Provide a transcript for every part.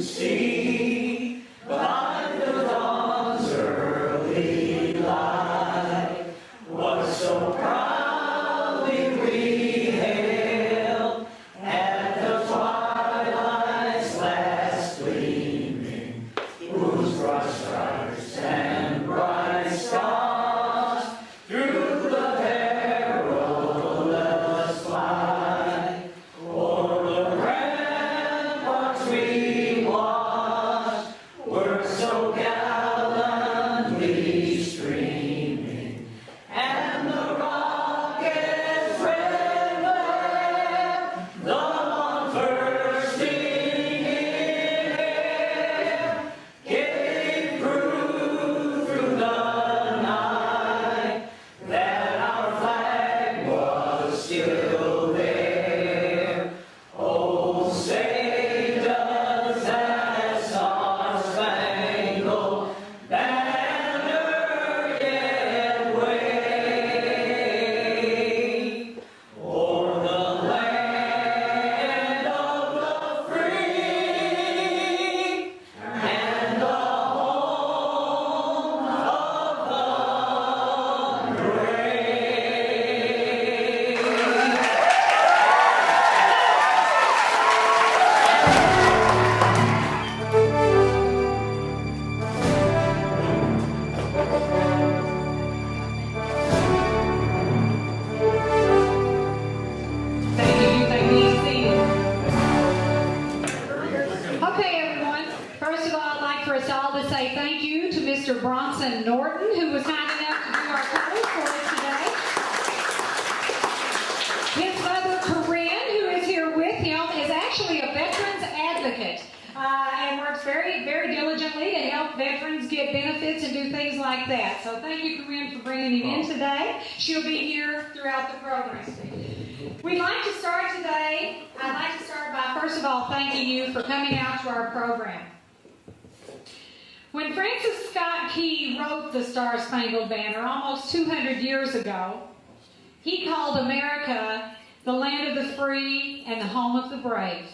see by the dawn's early light what so proudly we hailed at the twilight's last gleaming, whose broad stripes and bright stars through the perilous flight o'er the ramparts we watched were so gallantly streaming, and the rocket's red glare, the one bursting in air, gave proof through the night that our flag was still there. Oh, say does that star-spangled banner yet wave o'er the land of the free and the home of the brave? Thank you. You may be seated. Okay, everyone. First of all, I'd like for us all to say thank you to Mr. Bronson Norton, who was kind enough to do our clothes for us today. His mother, Corinne, who is here with him, is actually a veterans advocate and works very, very diligently to help veterans get benefits and do things like that. So thank you, Corinne, for bringing him in today. She'll be here throughout the program. We'd like to start today. I'd like to start by, first of all, thanking you for coming out to our program. When Francis Scott Key wrote the Star-Spangled Banner almost 200 years ago, he called America the land of the free and the home of the brave.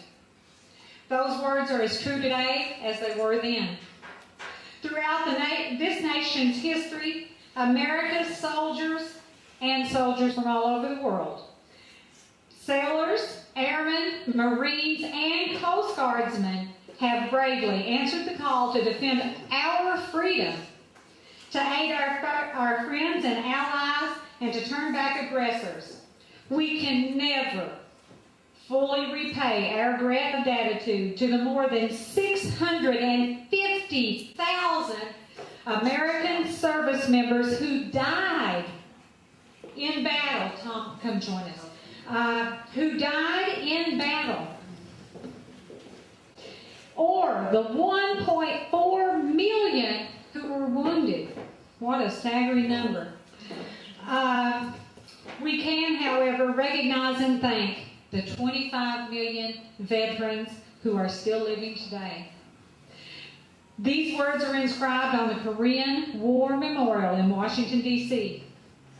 Those words are as true today as they were then. Throughout this nation's history, America's soldiers and soldiers from all over the world, sailors, airmen, Marines, and Coast Guardsmen have bravely answered the call to defend our freedom, to aid our friends and allies, and to turn back aggressors. We can never fully repay our debt of gratitude to the more than 650,000 American service members who died in battle. Tom, come join us. Who died in battle, or the 1.4 million who were wounded. What a staggering number. We can, however, recognize and thank the 25 million veterans who are still living today. These words are inscribed on the Korean War Memorial in Washington, D.C.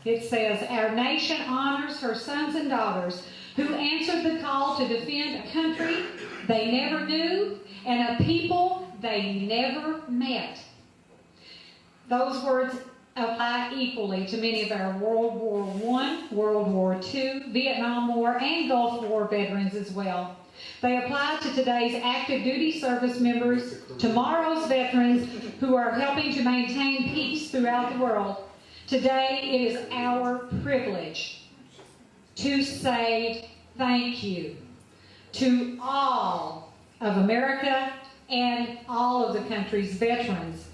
It says, "Our nation honors her sons and daughters who answered the call to defend a country they never knew and a people they never met." Those words apply equally to many of our World War I, World War II, Vietnam War, and Gulf War veterans as well. They apply to today's active duty service members, tomorrow's veterans who are helping to maintain peace throughout the world. Today, it is our privilege to say thank you to all of America and all of the country's veterans,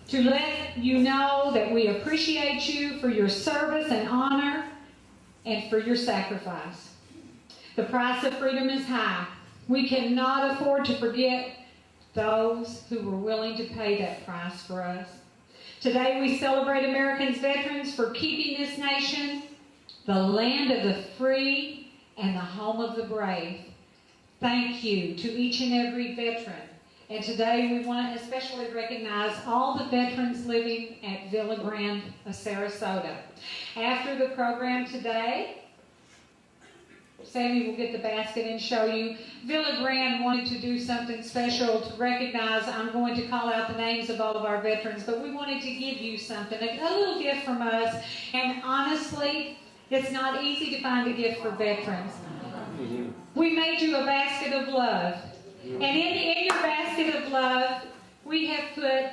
to let you know that we appreciate you for your service and honor and for your sacrifice. The price of freedom is high. We cannot afford to forget those who were willing to pay that price for us. Today we celebrate Americans' veterans for keeping this nation the land of the free and the home of the brave. Thank you to each and every veteran. And today we want to especially recognize all the veterans living at Villa Grande of Sarasota. After the program today, Sammy will get the basket and show you. Villa Grande wanted to do something special to recognize. I'm going to call out the names of all of our veterans, but we wanted to give you something, a little gift from us. And honestly, it's not easy to find a gift for veterans. We made you a basket of love. And in your basket of love, we have put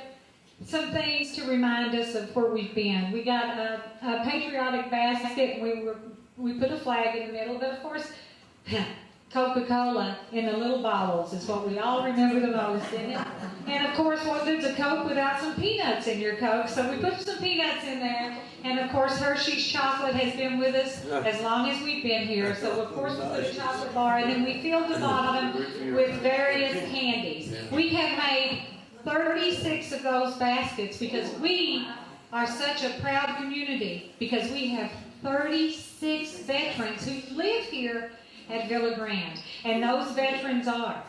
some things to remind us of where we've been. We got a patriotic basket. We put a flag in the middle, but of course, Coca-Cola in the little bottles is what we all remember the most, isn't it? And of course, what good's a Coke without some peanuts in your Coke? So we put some peanuts in there. And of course, Hershey's chocolate has been with us as long as we've been here. So of course, we put a chocolate bar, and then we filled the bottom with various candies. We have made 36 of those baskets because we are such a proud community, because we have 36 veterans who live here at Villa Grande. And those veterans are.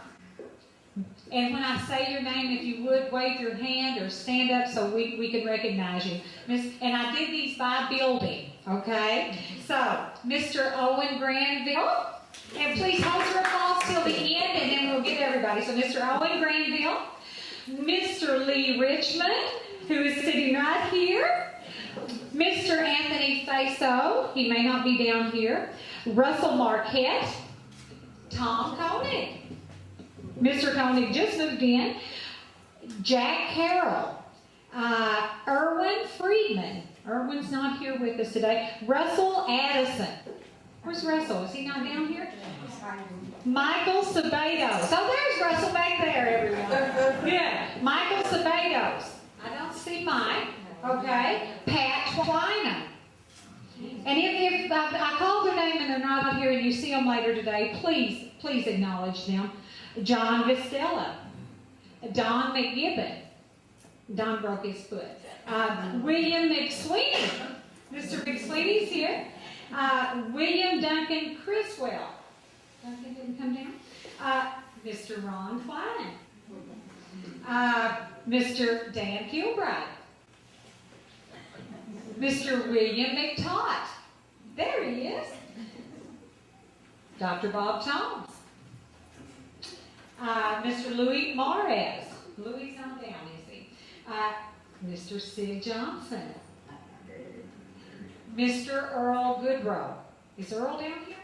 And when I say your name, if you would, wave your hand or stand up so we can recognize you. And I did these by building, okay? So, Mr. Owen Granville. And please hold your applause till the end, and then we'll get everybody. So, Mr. Owen Granville. Mr. Lee Richmond, who is sitting right here. Mr. Anthony Faso, he may not be down here. Russell Marquette. Tom Koenig. Mr. Koenig just moved in. Jack Carroll. Erwin Friedman. Erwin's not here with us today. Russell Addison. Where's Russell? Is he not down here? Michael Sabados. Oh, there's Russell back there, everyone. Yeah. Michael Sabados. I don't see Mike. Okay. Pat Twynham. And if I call their name and they're not here and you see them later today, please acknowledge them. John Vistella. Don McGibbon. Don broke his foot. William McSweeney. Mr. McSweeney's here. William Duncan Criswell. Duncan didn't come down. Mr. Ron Klein. Mr. Dan Kilbride. Mr. William McTott. There he is. Dr. Bob Thomas. Mr. Louis Mares. Louis on down, is he? Mr. Sid Johnson. Mr. Earl Goodrow. Is Earl down here?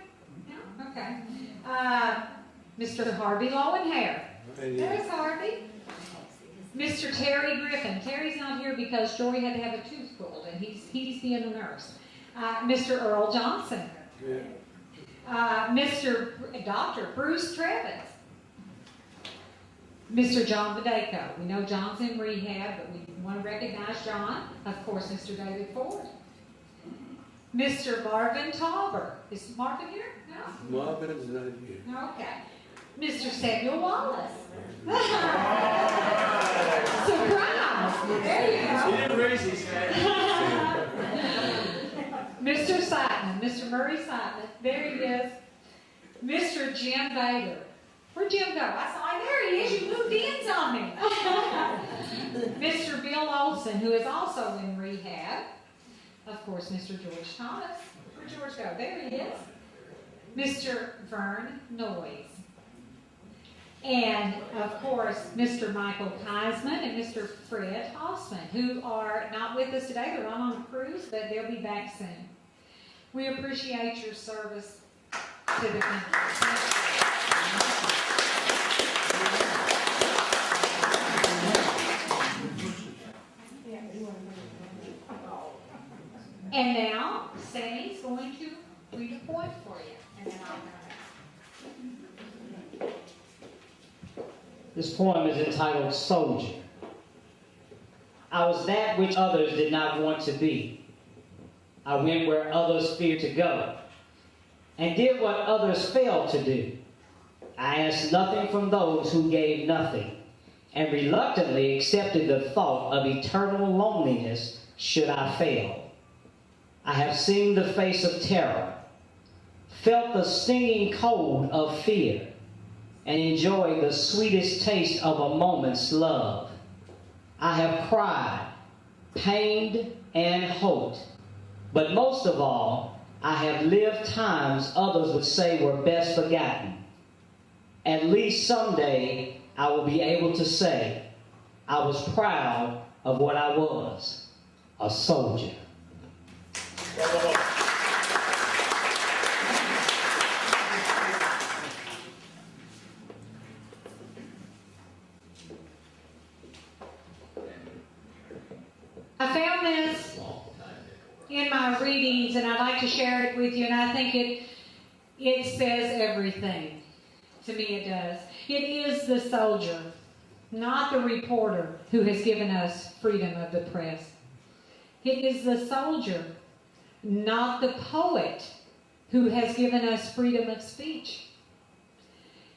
No? Okay. Mr. Harvey Lowenhair. There's Harvey. Mr. Terry Griffin. Terry's not here because Jory had to have a tooth pulled, and he's being a nurse. Mr. Earl Johnson. Dr. Bruce Trevins. Mr. John Vadeco. We know John's in rehab, but we want to recognize John. Of course, Mr. David Ford. Mr. Marvin Tauber. Is Marvin here? No? Marvin is not here. Okay. Mr. Samuel Wallace. Surprise! There you go. He didn't raise his hand. Mr. Seidman. Mr. Murray Seidman. There he is. Mr. Jim Bader. Where'd Jim go? I saw him. There he is. You moved in on me. Mr. Bill Olson, who is also in rehab. Of course, Mr. George Thomas. Where'd George go? There he is. Mr. Vern Noyes. And, of course, Mr. Michael Keisman and Mr. Fred Hossman, who are not with us today. They're on a cruise, but they'll be back soon. We appreciate your service to the country. And now, Sammy's going to read a poem for you, and then I'll come back. This poem is entitled Soldier. I was that which others did not want to be. I went where others feared to go, and did what others failed to do. I asked nothing from those who gave nothing, and reluctantly accepted the thought of eternal loneliness should I fail. I have seen the face of terror, felt the stinging cold of fear, and enjoyed the sweetest taste of a moment's love. I have cried, pained, and hoped, but most of all, I have lived times others would say were best forgotten. At least someday I will be able to say I was proud of what I was, a soldier. I found this in my readings, and I'd like to share it with you, and I think it says everything. To me it does. It is the soldier, not the reporter, who has given us freedom of the press. It is the soldier, not the poet, who has given us freedom of speech.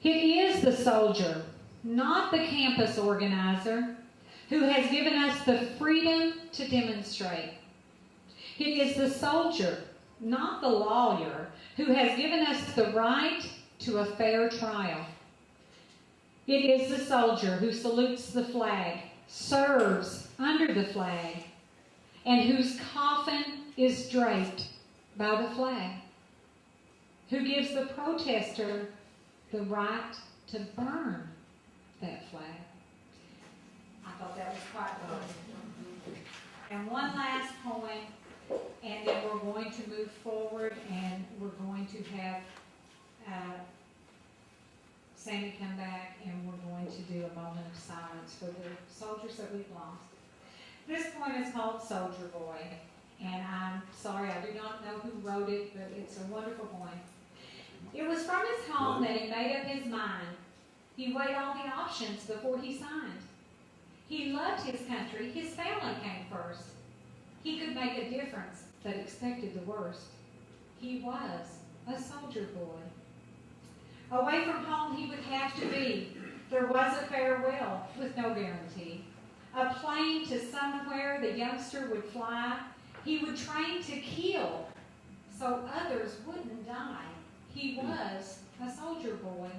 It is the soldier, not the campus organizer, who has given us the freedom to demonstrate. It is the soldier, not the lawyer, who has given us the right to a fair trial. It is the soldier who salutes the flag, serves under the flag, and whose coffin is draped by the flag, who gives the protester the right to burn that flag. I thought that was quite good. And one last point, and then we're going to move forward, and we're going to have Sammy come back, and we're going to do a moment of silence for the soldiers that we've lost. This poem is called Soldier Boy, and I'm sorry, I do not know who wrote it, but it's a wonderful poem. It was from his home that he made up his mind. He weighed all the options before he signed. He loved his country. His family came first. He could make a difference, but expected the worst. He was a soldier boy. Away from home he would have to be. There was a farewell with no guarantee. A plane to somewhere the youngster would fly. He would train to kill so others wouldn't die. He was a soldier boy.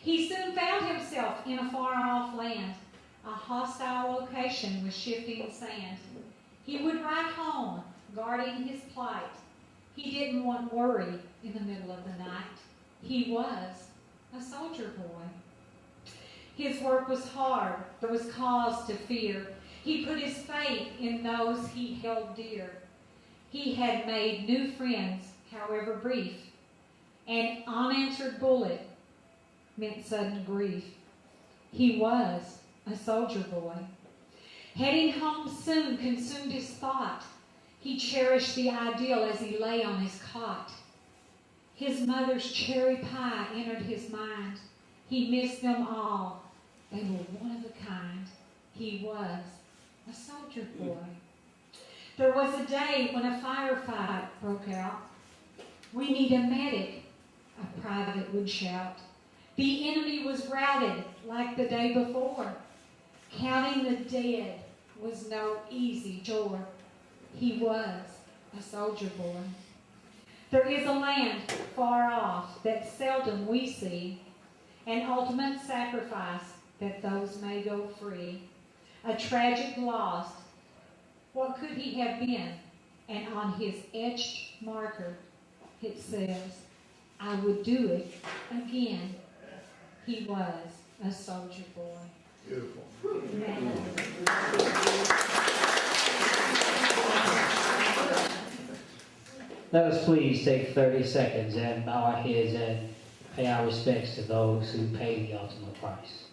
He soon found himself in a far-off land, a hostile location with shifting sand. He would ride home, guarding his plight. He didn't want worry in the middle of the night. He was a soldier boy. His work was hard. There was cause to fear. He put his faith in those he held dear. He had made new friends, however brief. An unanswered bullet meant sudden grief. He was a soldier boy. Heading home soon consumed his thought. He cherished the ideal as he lay on his cot. His mother's cherry pie entered his mind. He missed them all. They were one of a kind. He was a soldier boy. There was a day when a firefight broke out. "We need a medic," a private would shout. The enemy was routed like the day before. Counting the dead was no easy chore. He was a soldier boy. There is a land far off that seldom we see, an ultimate sacrifice that those may go free. A tragic loss. What could he have been? And on his etched marker it says, "I would do it again." He was a soldier boy. Beautiful. Let us please take 30 seconds and bow our heads and pay our respects to those who paid the ultimate price.